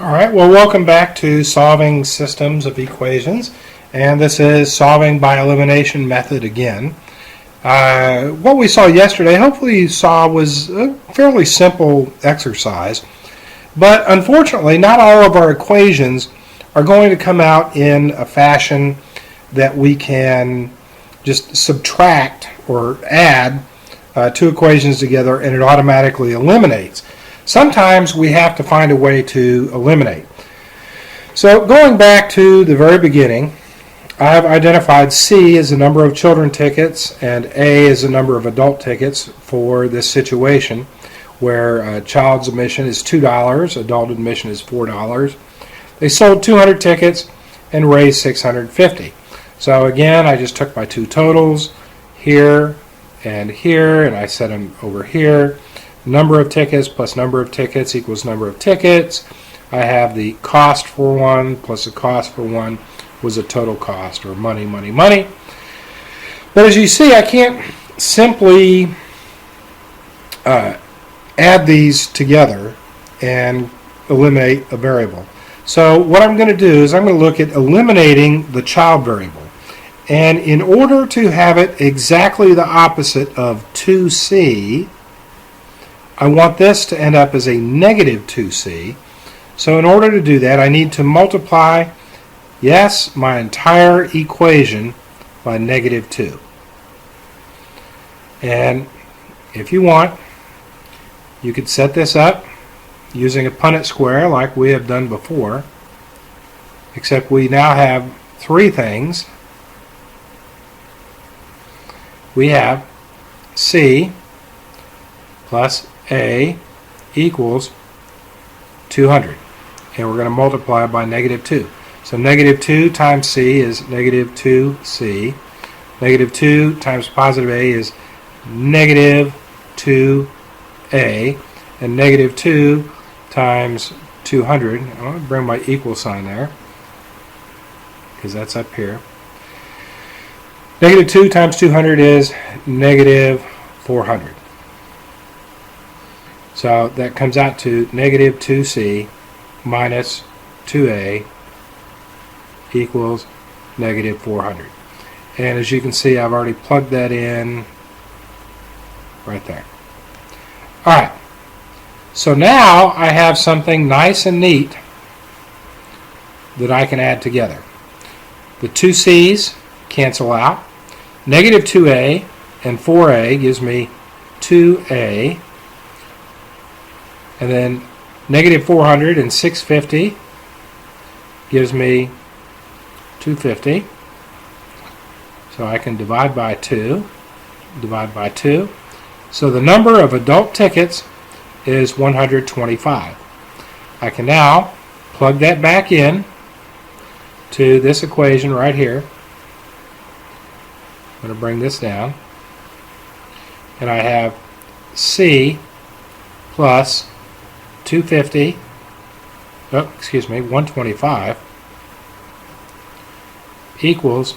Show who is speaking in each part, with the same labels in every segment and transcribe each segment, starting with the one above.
Speaker 1: All right, well, welcome back to solving systems of equations, and this is solving by elimination method again. What we saw yesterday, hopefully you saw, was a fairly simple exercise, but unfortunately not all of our equations are going to come out in a fashion that we can just subtract or add two equations together and it automatically eliminates. Sometimes we have to find a way to eliminate. So going back to the very beginning, I have identified C as the number of children tickets and A as the number of adult tickets for this situation where child's admission is $2, adult admission is $4. They sold 200 tickets and raised $650. So again, I just took my two totals here and I set them over here. Number of tickets plus number of tickets equals number of tickets. I have the cost for one plus the cost for one was a total cost, or money. But as you see, I can't simply add these together and eliminate a variable. So what I'm going to do is I'm going to look at eliminating the child variable. And in order to have it exactly the opposite of 2c, I want this to end up as a negative 2c. So in order to do that, I need to multiply, yes, my entire equation by negative 2. And if you want, you could set this up using a Punnett square like we have done before, except we now have three things. We have C plus A equals 200, and we're going to multiply by negative 2. So negative 2 times C is negative 2C. Negative 2 times positive A is negative 2A. And negative 2 times 200, I'm going to bring my equal sign there because that's up here. Negative 2 times 200 is negative 400. So that comes out to negative 2c minus 2a equals negative 400. And as you can see, I've already plugged that in right there. All right. So now I have something nice and neat that I can add together. The two c's cancel out. Negative 2a and 4a gives me 2a. And then negative 400 and 650 gives me 250. So I can divide by 2. So the number of adult tickets is 125. I can now plug that back in to this equation right here. I'm going to bring this down. And I have C plus 125 equals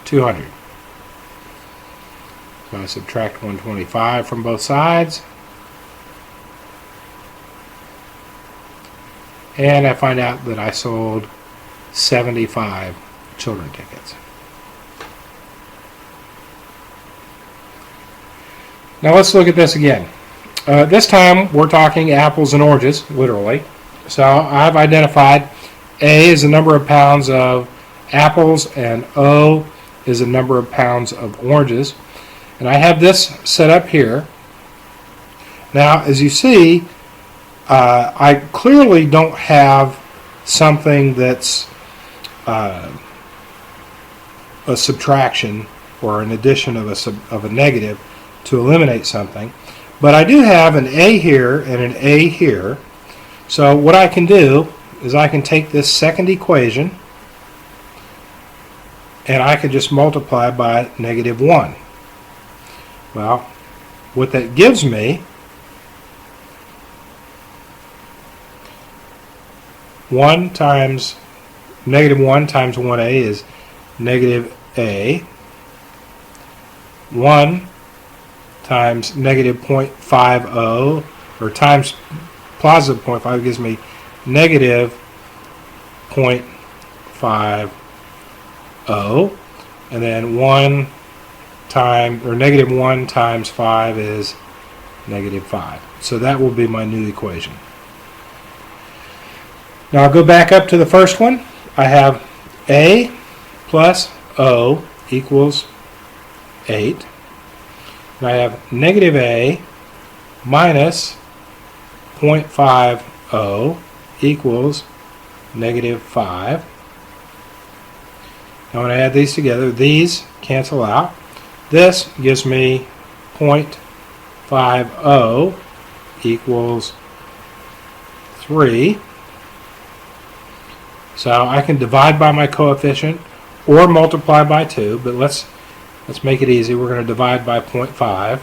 Speaker 1: 200. So I subtract 125 from both sides, and I find out that I sold 75 children tickets. Now let's look at this again. This time we're talking apples and oranges, literally. So I've identified A is the number of pounds of apples and O is the number of pounds of oranges. And I have this set up here. Now as you see, I clearly don't have something that's a subtraction or an addition of a negative to eliminate something. But I do have an A here and an A here. So what I can do is I can take this second equation and I can just multiply by negative 1. Well, what that gives me, 1 times negative 1 times 1A is negative A. 1 times negative 0.50, or times positive 0.5 gives me negative 0.50, and then 1 times, or negative 1 times 5 is negative 5. So that will be my new equation. Now I'll go back up to the first one. I have A plus O equals 8. And I have negative A minus 0.50 equals negative 5. Now when I add these together, these cancel out. This gives me 0.50 equals 3. So I can divide by my coefficient or multiply by 2, but let's make it easy. We're going to divide by 0.5.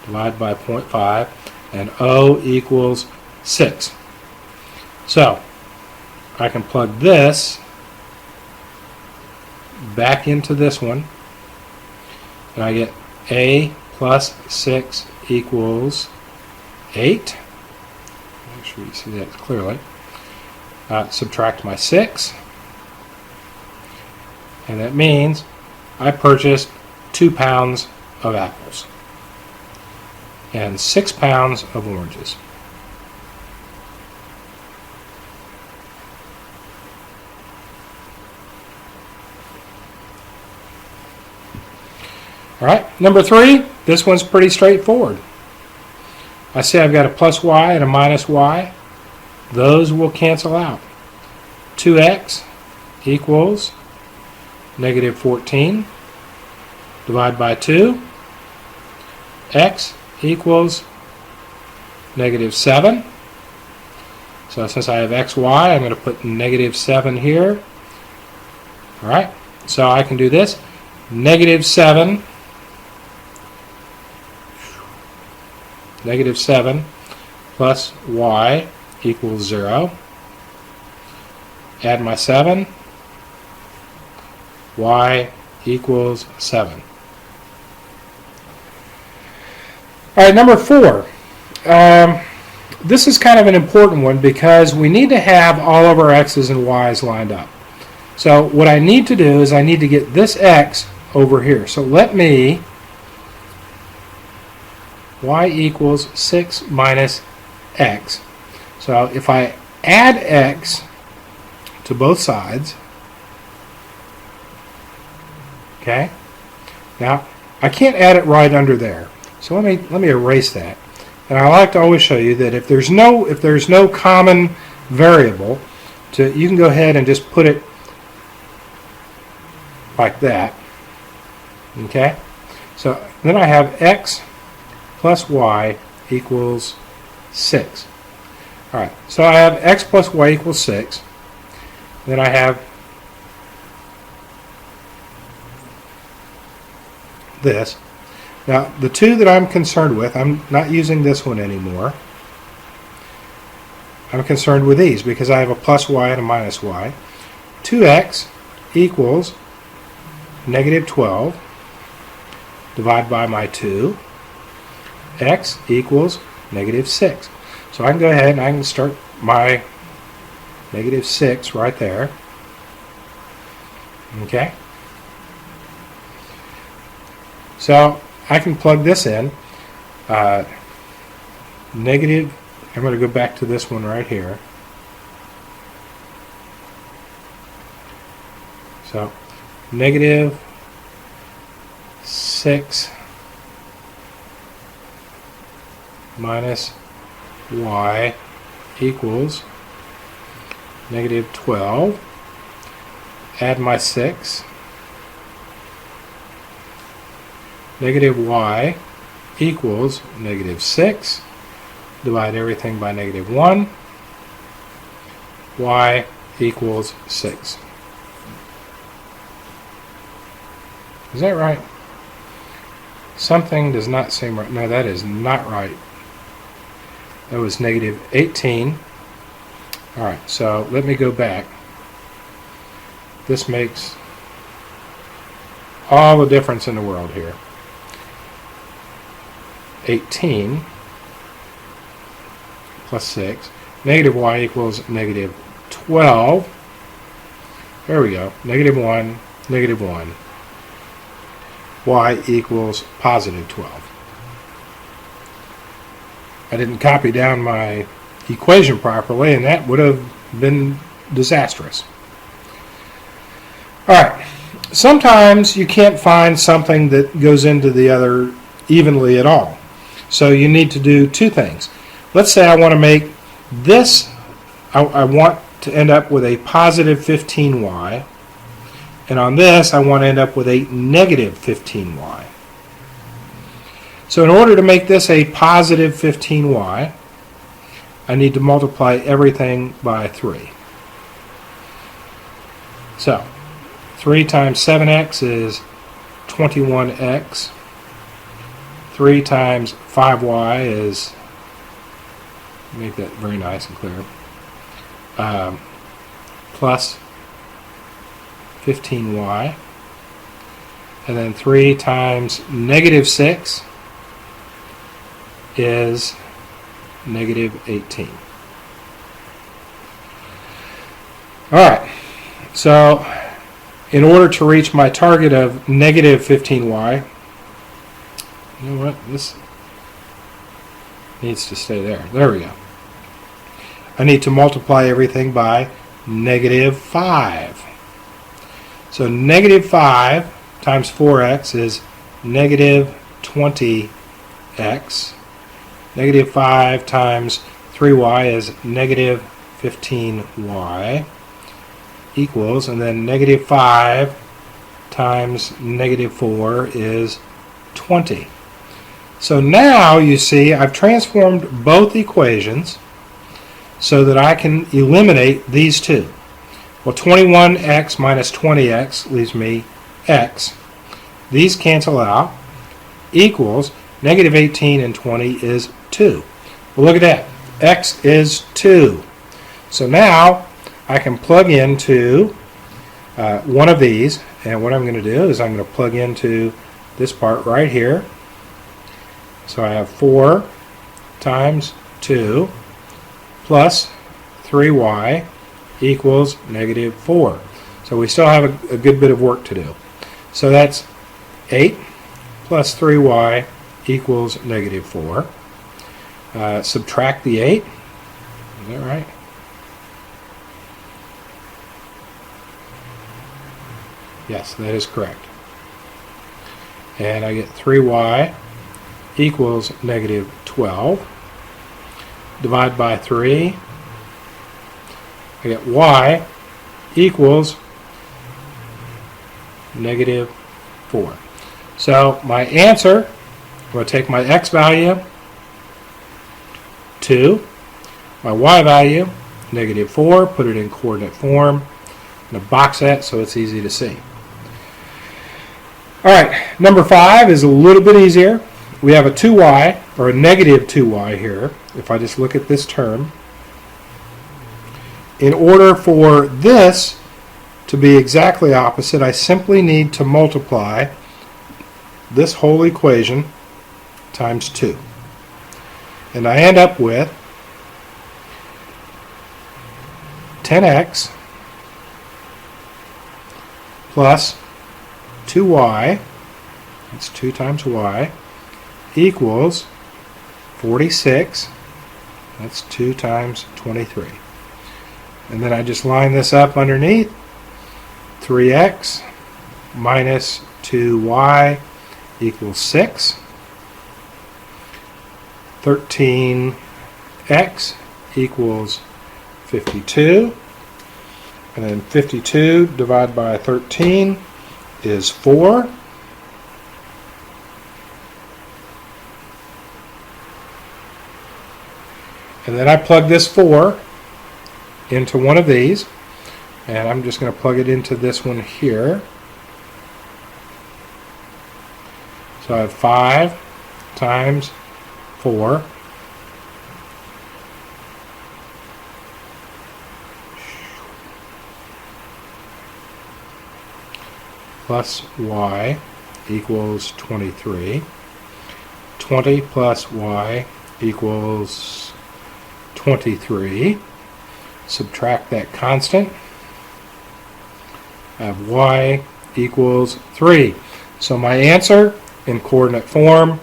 Speaker 1: Divide by 0.5, and O equals 6. So I can plug this back into this one, and I get A plus 6 equals 8. Make sure you see that clearly. Subtract my 6, and that means I purchased 2 pounds of apples and 6 pounds of oranges. All right, number 3, this one's pretty straightforward. I say I've got a plus y and a minus y. Those will cancel out. 2x equals negative 14. Divide by 2. X equals negative 7. So since I have xy, I'm going to put negative 7 here. All right, so I can do this. Negative 7 plus y equals 0. Add my 7. Y equals 7. All right, number 4. This is kind of an important one because we need to have all of our x's and y's lined up. So what I need to do is I need to get this x over here. So let me, y equals 6 minus x. So if I add x to both sides, okay, now I can't add it right under there. So let me erase that. And I like to always show you that if there's no common variable, you can go ahead and just put it like that. Okay? So then I have x plus y equals 6. All right, so I have x plus y equals 6. Then I have this. Now, the 2 that I'm concerned with, I'm not using this one anymore. I'm concerned with these because I have a plus y and a minus y. 2x equals negative 12. Divide by my 2. X equals negative 6. So I can go ahead and I can start my negative 6 right there. Okay? So I can plug this in. Negative, I'm going to go back to this one right here. So negative 6 minus y equals negative 12. Add my 6. Negative y equals negative 6. Divide everything by negative 1. Y equals 6. Is that right? Something does not seem right. No, that is not right. That was negative 18. Alright, so let me go back. This makes all the difference in the world here. 18 plus 6. Negative y equals negative 12. There we go. Negative 1, negative 1. Y equals positive 12. I didn't copy down my equation properly, and that would have been disastrous. Alright, sometimes you can't find something that goes into the other evenly at all. So you need to do two things. Let's say I want to make this, I want to end up with a positive 15y, and on this I want to end up with a negative 15y. So in order to make this a positive 15y, I need to multiply everything by 3. So 3 times 7x is 21x. 3 times 5y is, make that very nice and clear, plus 15y. And then 3 times negative 6 is negative 18. Alright, so in order to reach my target of negative 15y, you know what, this needs to stay there. There we go. I need to multiply everything by negative 5. So negative 5 times 4x is negative 20x. Negative 5 times 3y is negative 15y equals, and then negative 5 times negative 4 is 20. So now you see I've transformed both equations so that I can eliminate these two. Well, 21x minus 20x leaves me x. These cancel out, equals negative 18 and 20 is 2. Well, look at that. X is 2. So now I can plug into one of these, and what I'm going to do is I'm going to plug into this part right here. So I have 4 times 2 plus 3y equals negative 4. So we still have a good bit of work to do. So that's 8 plus 3y equals negative 4. Subtract the 8. Is that right? Yes, that is correct. And I get 3y equals negative 12. Divide by 3. I get y equals negative 4. So my answer, I'm going to take my x value, 2, my y value, negative 4, put it in coordinate form, I'm going to box that so it's easy to see. Alright, number 5 is a little bit easier. We have a 2y, or a negative 2y here, if I just look at this term. In order for this to be exactly opposite, I simply need to multiply this whole equation times 2. And I end up with 10x plus 2y, that's 2 times y, equals 46, that's 2 times 23. And then I just line this up underneath. 3x minus 2y equals 6. 13x equals 52. And then 52 divided by 13 is 4. And then I plug this 4 into one of these, and I'm just going to plug it into this one here. So I have 5 times 4 plus y equals 23. 20 plus y equals 23. Subtract that constant. I have y equals 3. So my answer in coordinate form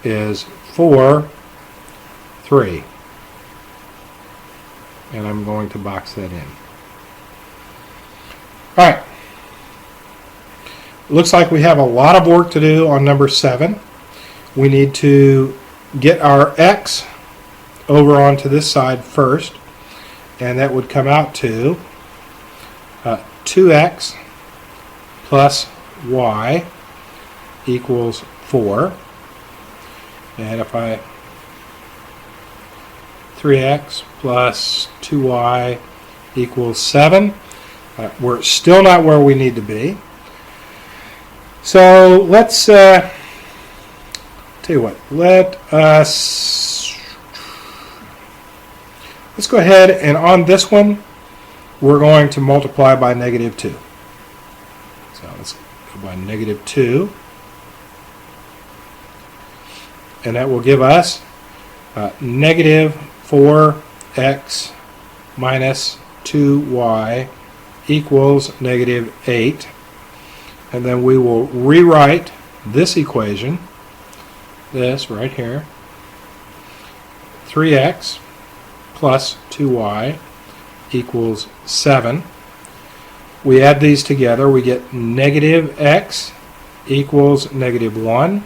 Speaker 1: is 4, 3. And I'm going to box that in. Alright. Looks like we have a lot of work to do on number 7. We need to get our x over onto this side first, and that would come out to 2x plus y equals 4. And if I 3x plus 2y equals 7, we're still not where we need to be. So let's tell you what, let's go ahead, and on this one we're going to multiply by negative 2. So let's go by negative 2, and that will give us negative 4x minus 2y equals negative 8. And then we will rewrite this equation, this right here, 3x plus 2y equals 7. We add these together, we get negative x equals negative 1.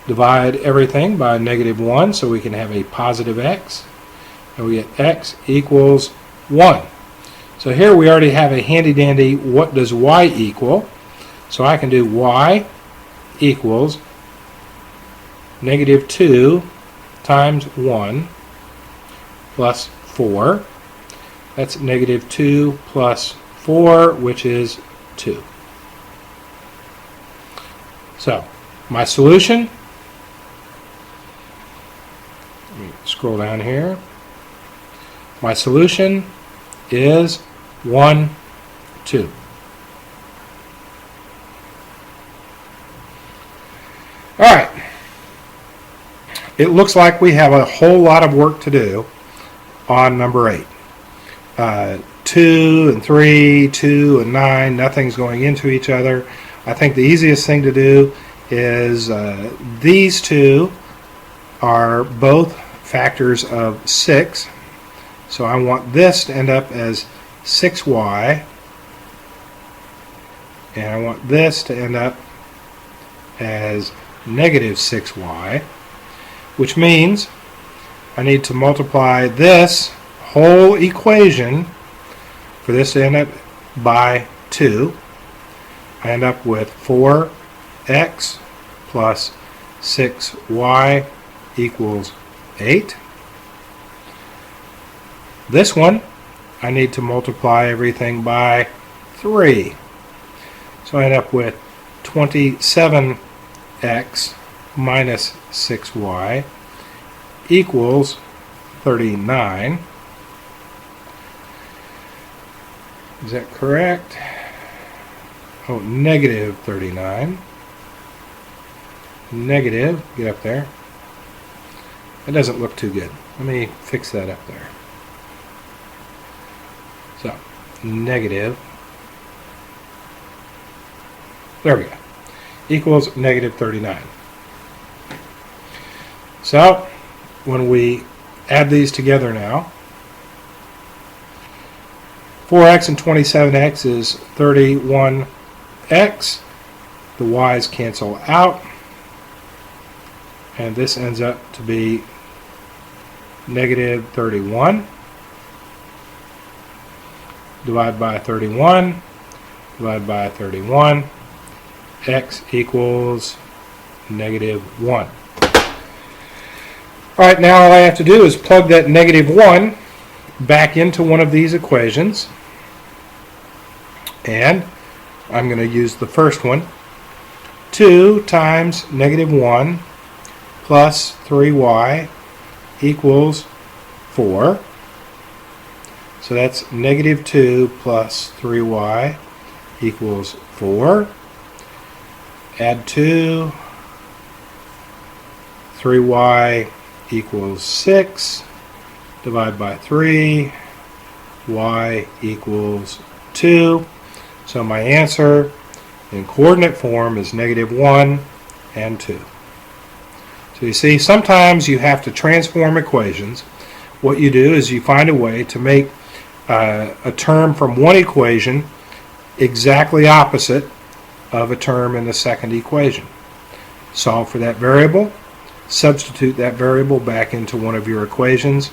Speaker 1: Divide everything by negative 1 so we can have a positive x. And we get x equals 1. So here we already have a handy-dandy what does y equal. So I can do y equals negative 2 times 1 plus 4. That's negative 2 plus 4, which is 2. So my solution, let me scroll down here. My solution is 1, 2. Alright. It looks like we have a whole lot of work to do on number 8. 2 and 3, 2 and 9, nothing's going into each other. I think the easiest thing to do is these two are both factors of 6. So I want this to end up as 6y, and I want this to end up as negative 6y, which means I need to multiply this whole equation for this to end up by 2. I end up with 4x plus 6y equals 8. This one, I need to multiply everything by 3. So I end up with 27x minus 6y equals 39. Is that correct? Oh, negative 39. Negative, get up there. It doesn't look too good. Let me fix that up there. So, negative, there we go, equals negative 39. So, when we add these together now, 4x and 27x is 31x. The y's cancel out, and this ends up to be negative 31. Divide by 31, divide by 31, x equals negative 1. Alright, now all I have to do is plug that negative 1 back into one of these equations, and I'm going to use the first one. 2 times negative 1 plus 3y equals 4. So that's negative 2 plus 3y equals 4. Add 2. 3y equals 6. divide by 3, y equals 2. So my answer in coordinate form is -1 and 2. So you see, sometimes you have to transform equations. What you do is you find a way to make a term from one equation exactly opposite of a term in the second equation. Solve for that variable, substitute that variable back into one of your equations,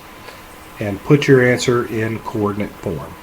Speaker 1: and put your answer in coordinate form.